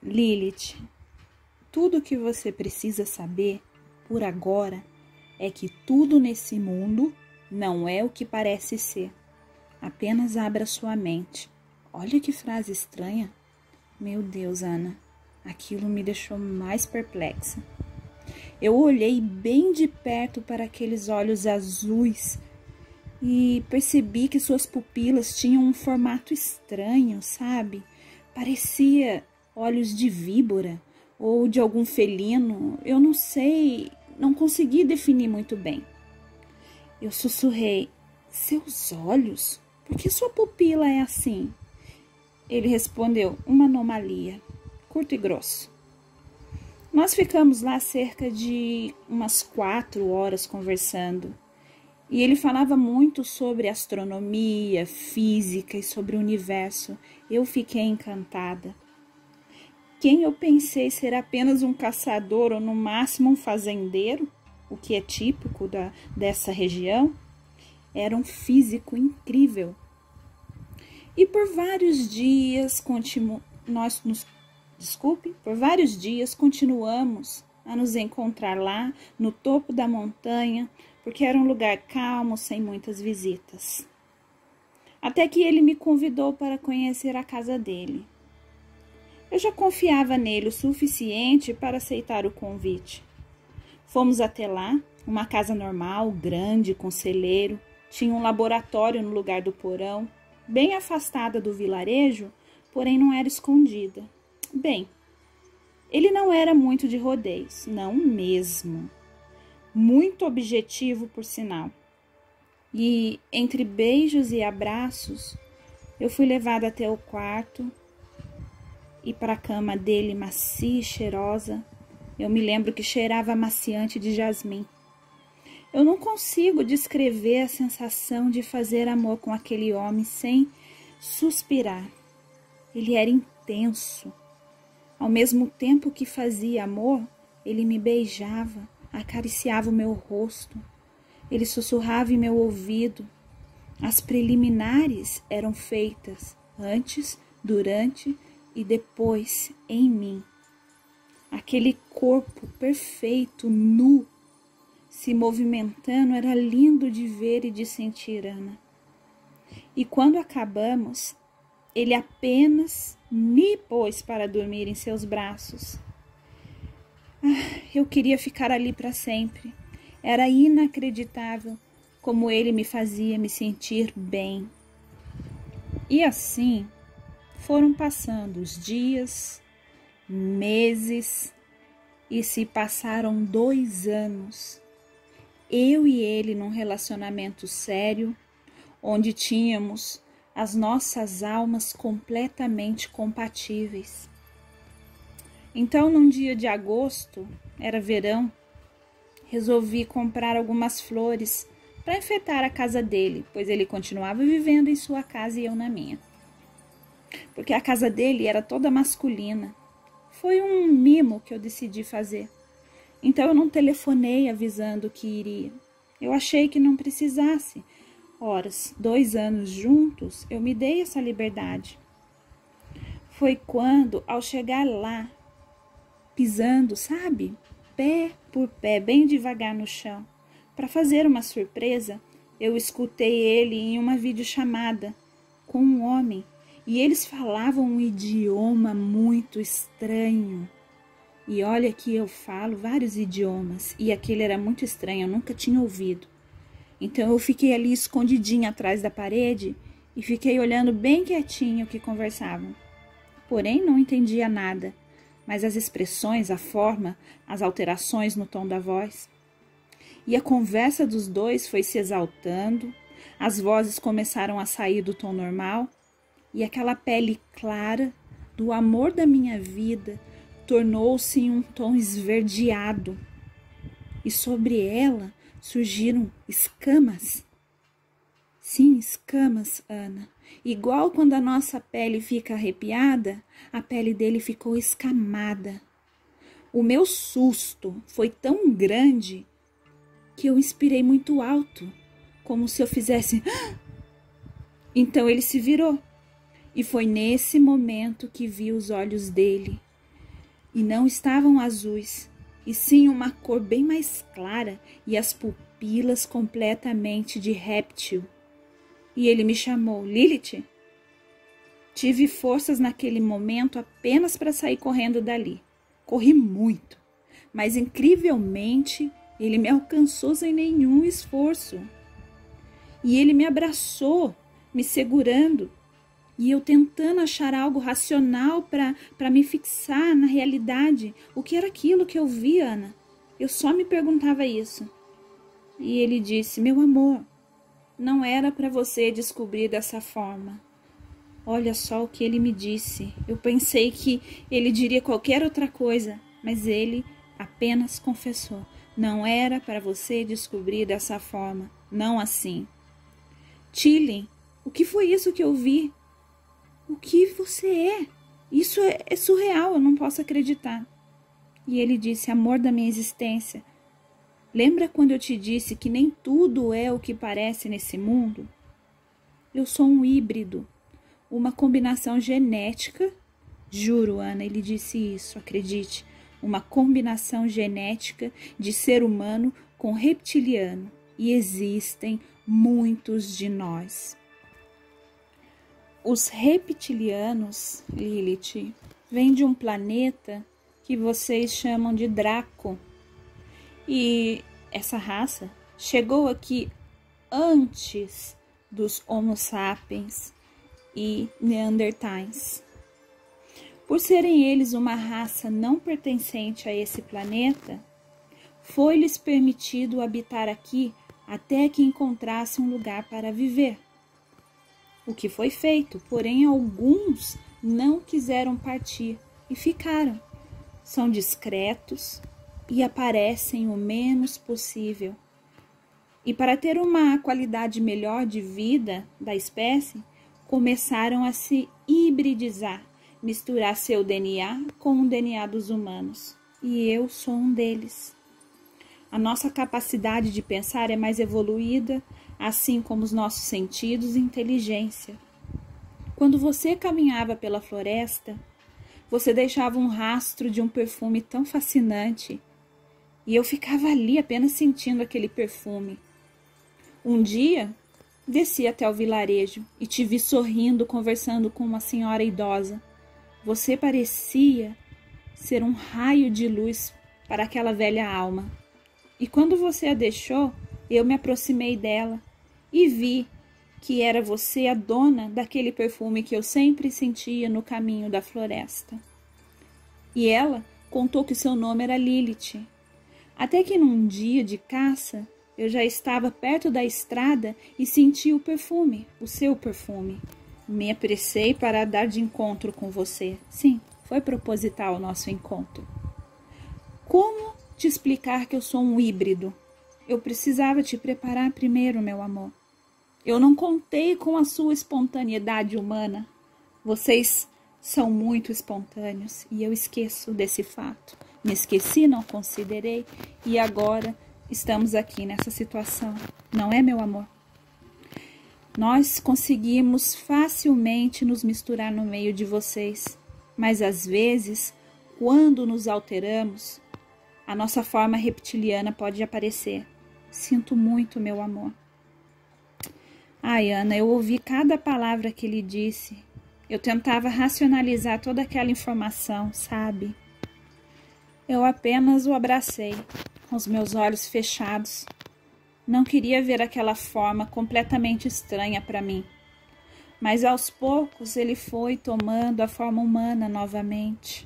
Lilith, tudo o que você precisa saber por agora é que tudo nesse mundo não é o que parece ser. Apenas abra sua mente. Olha que frase estranha. Meu Deus, Ana, aquilo me deixou mais perplexa. Eu olhei bem de perto para aqueles olhos azuis e percebi que suas pupilas tinham um formato estranho, sabe? Parecia olhos de víbora ou de algum felino. Eu não sei, não consegui definir muito bem. Eu sussurrei: seus olhos? Por que sua pupila é assim? Ele respondeu: uma anomalia, curto e grosso. Nós ficamos lá cerca de umas 4 horas conversando. E ele falava muito sobre astronomia, física e sobre o universo. Eu fiquei encantada. Quem eu pensei ser apenas um caçador ou no máximo um fazendeiro, o que é típico dessa região, era um físico incrível. E por vários dias continuamos a nos encontrar lá no topo da montanha, porque era um lugar calmo, sem muitas visitas. Até que ele me convidou para conhecer a casa dele. Eu já confiava nele o suficiente para aceitar o convite. Fomos até lá, uma casa normal, grande, com celeiro, tinha um laboratório no lugar do porão, bem afastada do vilarejo, porém não era escondida. Bem, ele não era muito de rodeios, não mesmo. Muito objetivo, por sinal. E, entre beijos e abraços, eu fui levada até o quarto e para a cama dele, macia e cheirosa. Eu me lembro que cheirava amaciante de jasmim. Eu não consigo descrever a sensação de fazer amor com aquele homem sem suspirar. Ele era intenso. Ao mesmo tempo que fazia amor, ele me beijava, acariciava o meu rosto. Ele sussurrava em meu ouvido. As preliminares eram feitas antes, durante e depois em mim. Aquele corpo perfeito, nu, se movimentando, era lindo de ver e de sentir, Ana. E quando acabamos, ele apenas me pôs para dormir em seus braços. Eu queria ficar ali para sempre. Era inacreditável como ele me fazia me sentir bem. E assim foram passando os dias, meses, e se passaram 2 anos. Eu e ele num relacionamento sério, onde tínhamos as nossas almas completamente compatíveis. Então, num dia de agosto, era verão, resolvi comprar algumas flores para enfeitar a casa dele, pois ele continuava vivendo em sua casa e eu na minha. Porque a casa dele era toda masculina. Foi um mimo que eu decidi fazer. Então eu não telefonei avisando que iria. Eu achei que não precisasse. Horas, 2 anos juntos, eu me dei essa liberdade. Foi quando, ao chegar lá, pisando, sabe? Pé por pé, bem devagar no chão, para fazer uma surpresa, eu escutei ele em uma videochamada com um homem. E eles falavam um idioma muito estranho. E olha que eu falo vários idiomas. E aquele era muito estranho, eu nunca tinha ouvido. Então eu fiquei ali escondidinha atrás da parede e fiquei olhando bem quietinho o que conversavam. Porém, não entendia nada. Mas as expressões, a forma, as alterações no tom da voz. E a conversa dos dois foi se exaltando. As vozes começaram a sair do tom normal. E aquela pele clara do amor da minha vida tornou-se em um tom esverdeado. E sobre ela surgiram escamas. Sim, escamas, Ana. Igual quando a nossa pele fica arrepiada, a pele dele ficou escamada. O meu susto foi tão grande que eu inspirei muito alto, como se eu fizesse... Então ele se virou. E foi nesse momento que vi os olhos dele, E não estavam azuis, e sim uma cor bem mais clara e as pupilas completamente de réptil. E ele me chamou, Lilith. Tive forças naquele momento apenas para sair correndo dali. Corri muito, mas incrivelmente ele me alcançou sem nenhum esforço. E ele me abraçou, me segurando, e eu tentando achar algo racional para me fixar na realidade. O que era aquilo que eu vi, Ana? Eu só me perguntava isso. E ele disse, meu amor, não era para você descobrir dessa forma. Olha só o que ele me disse. Eu pensei que ele diria qualquer outra coisa, mas ele apenas confessou. Não era para você descobrir dessa forma, não assim. Tilly, o que foi isso que eu vi? O que você é? Isso é surreal, eu não posso acreditar. E ele disse, amor da minha existência, lembra quando eu te disse que nem tudo é o que parece nesse mundo? Eu sou um híbrido, uma combinação genética. Juro, Ana, ele disse isso, acredite. Uma combinação genética de ser humano com reptiliano. E existem muitos de nós. Os reptilianos, Lilith, vêm de um planeta que vocês chamam de Draco. E essa raça chegou aqui antes dos Homo sapiens e Neandertais. Por serem eles uma raça não pertencente a esse planeta, foi-lhes permitido habitar aqui até que encontrasse um lugar para viver. O que foi feito, porém alguns não quiseram partir e ficaram. São discretos e aparecem o menos possível. E para ter uma qualidade melhor de vida da espécie, começaram a se hibridizar, misturar seu DNA com o DNA dos humanos. E eu sou um deles. A nossa capacidade de pensar é mais evoluída, assim como os nossos sentidos e inteligência. Quando você caminhava pela floresta, você deixava um rastro de um perfume tão fascinante, e eu ficava ali apenas sentindo aquele perfume. Um dia, desci até o vilarejo e te vi sorrindo, conversando com uma senhora idosa. Você parecia ser um raio de luz para aquela velha alma. E quando você a deixou, eu me aproximei dela e vi que era você a dona daquele perfume que eu sempre sentia no caminho da floresta. E ela contou que seu nome era Lilith. Até que num dia de caça, eu já estava perto da estrada e senti o perfume, o seu perfume. Me apressei para dar de encontro com você. Sim, foi proposital o nosso encontro. Como te explicar que eu sou um híbrido? Eu precisava te preparar primeiro, meu amor. Eu não contei com a sua espontaneidade humana. Vocês são muito espontâneos e eu esqueço desse fato. Me esqueci, não considerei e agora estamos aqui nessa situação. Não é, meu amor? Nós conseguimos facilmente nos misturar no meio de vocês, mas às vezes, quando nos alteramos, a nossa forma reptiliana pode aparecer. Sinto muito, meu amor. Ai, Ana, eu ouvi cada palavra que ele disse. Eu tentava racionalizar toda aquela informação, sabe? Eu apenas o abracei, com os meus olhos fechados. Não queria ver aquela forma completamente estranha para mim. Mas aos poucos ele foi tomando a forma humana novamente.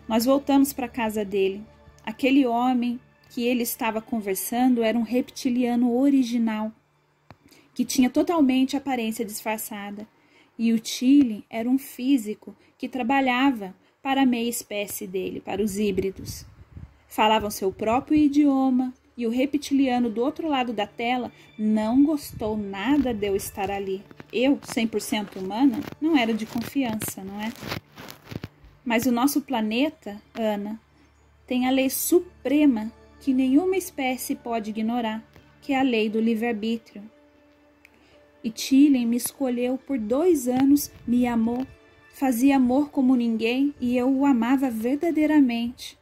Nós voltamos para a casa dele. Aquele homem que ele estava conversando era um reptiliano original, que tinha totalmente aparência disfarçada. E o Tilly era um físico que trabalhava para a meia espécie dele, para os híbridos. Falavam seu próprio idioma e o reptiliano do outro lado da tela não gostou nada de eu estar ali. Eu, 100% humana, não era de confiança, não é? Mas o nosso planeta, Ana, tem a lei suprema que nenhuma espécie pode ignorar, que é a lei do livre-arbítrio. E Tilly me escolheu por 2 anos, me amou, fazia amor como ninguém e eu o amava verdadeiramente.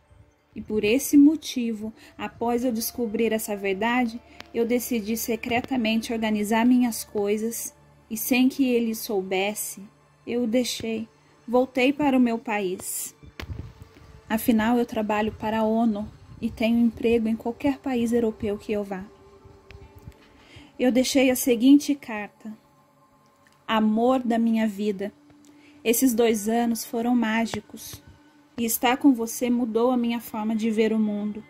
E por esse motivo, após eu descobrir essa verdade, eu decidi secretamente organizar minhas coisas e sem que ele soubesse, eu o deixei. Voltei para o meu país. Afinal, eu trabalho para a ONU e tenho emprego em qualquer país europeu que eu vá. Eu deixei a seguinte carta: amor da minha vida. Esses 2 anos foram mágicos e estar com você mudou a minha forma de ver o mundo.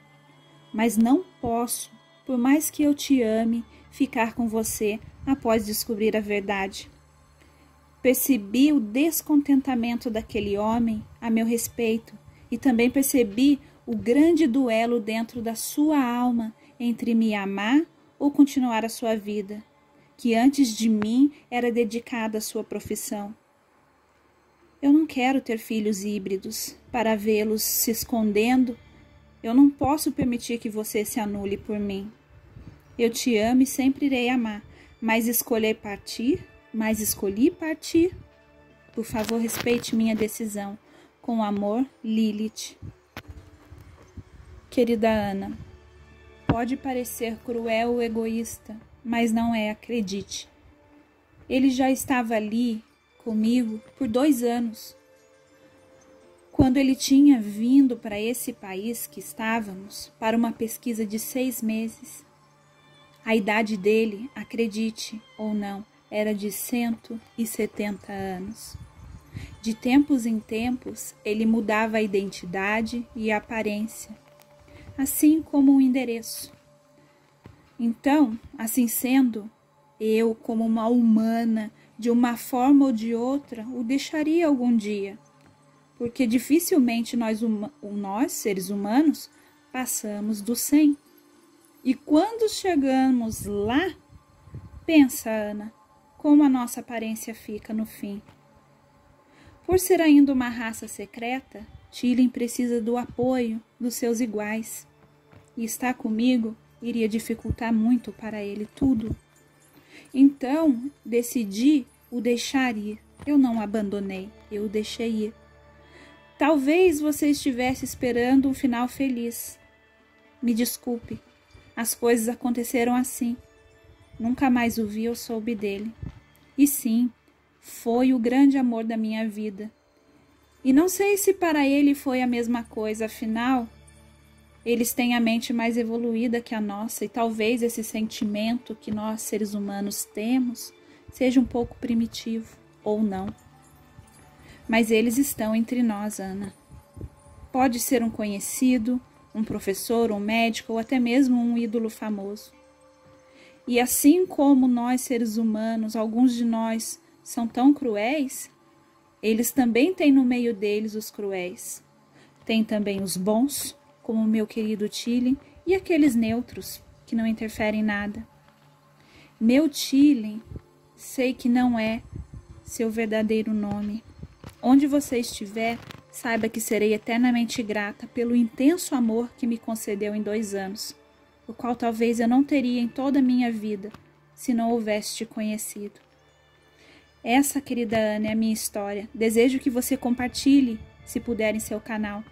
Mas não posso, por mais que eu te ame, ficar com você após descobrir a verdade. Percebi o descontentamento daquele homem a meu respeito e também percebi o grande duelo dentro da sua alma entre me amar ou continuar a sua vida, que antes de mim era dedicada à sua profissão. Eu não quero ter filhos híbridos para vê-los se escondendo. Eu não posso permitir que você se anule por mim. Eu te amo e sempre irei amar, mas escolhi partir. Por favor, respeite minha decisão. Com amor, Lilith. Querida Ana, pode parecer cruel ou egoísta, mas não é, acredite. Ele já estava ali comigo por 2 anos. Quando ele tinha vindo para esse país que estávamos, para uma pesquisa de 6 meses. A idade dele, acredite ou não, era de 170 anos. De tempos em tempos, ele mudava a identidade e a aparência, assim como o endereço. Então, assim sendo, eu, como uma humana, de uma forma ou de outra, o deixaria algum dia, porque dificilmente nós seres humanos, passamos do 100. E quando chegamos lá, pensa, Ana, como a nossa aparência fica no fim. Por ser ainda uma raça secreta, Tillen precisa do apoio dos seus iguais. E estar comigo iria dificultar muito para ele tudo. Então, decidi o deixar ir. Eu não o abandonei, eu o deixei ir. Talvez você estivesse esperando um final feliz. Me desculpe, as coisas aconteceram assim. Nunca mais o vi ou soube dele. E sim, foi o grande amor da minha vida. E não sei se para ele foi a mesma coisa, afinal, eles têm a mente mais evoluída que a nossa e talvez esse sentimento que nós, seres humanos, temos seja um pouco primitivo, ou não. Mas eles estão entre nós, Ana. Pode ser um conhecido, um professor, um médico ou até mesmo um ídolo famoso. E assim como nós, seres humanos, alguns de nós são tão cruéis, eles também têm no meio deles os cruéis. Tem também os bons, como o meu querido Tillen, e aqueles neutros, que não interferem em nada. Meu Tillen, sei que não é seu verdadeiro nome. Onde você estiver, saiba que serei eternamente grata pelo intenso amor que me concedeu em 2 anos, o qual talvez eu não teria em toda a minha vida, se não houvesse te conhecido. Essa, querida Ana, é a minha história. Desejo que você compartilhe, se puder, em seu canal.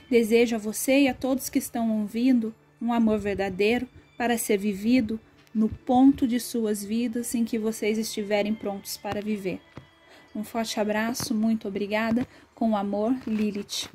Desejo a você e a todos que estão ouvindo um amor verdadeiro para ser vivido no ponto de suas vidas em que vocês estiverem prontos para viver. Um forte abraço, muito obrigada. Com amor, Lilith.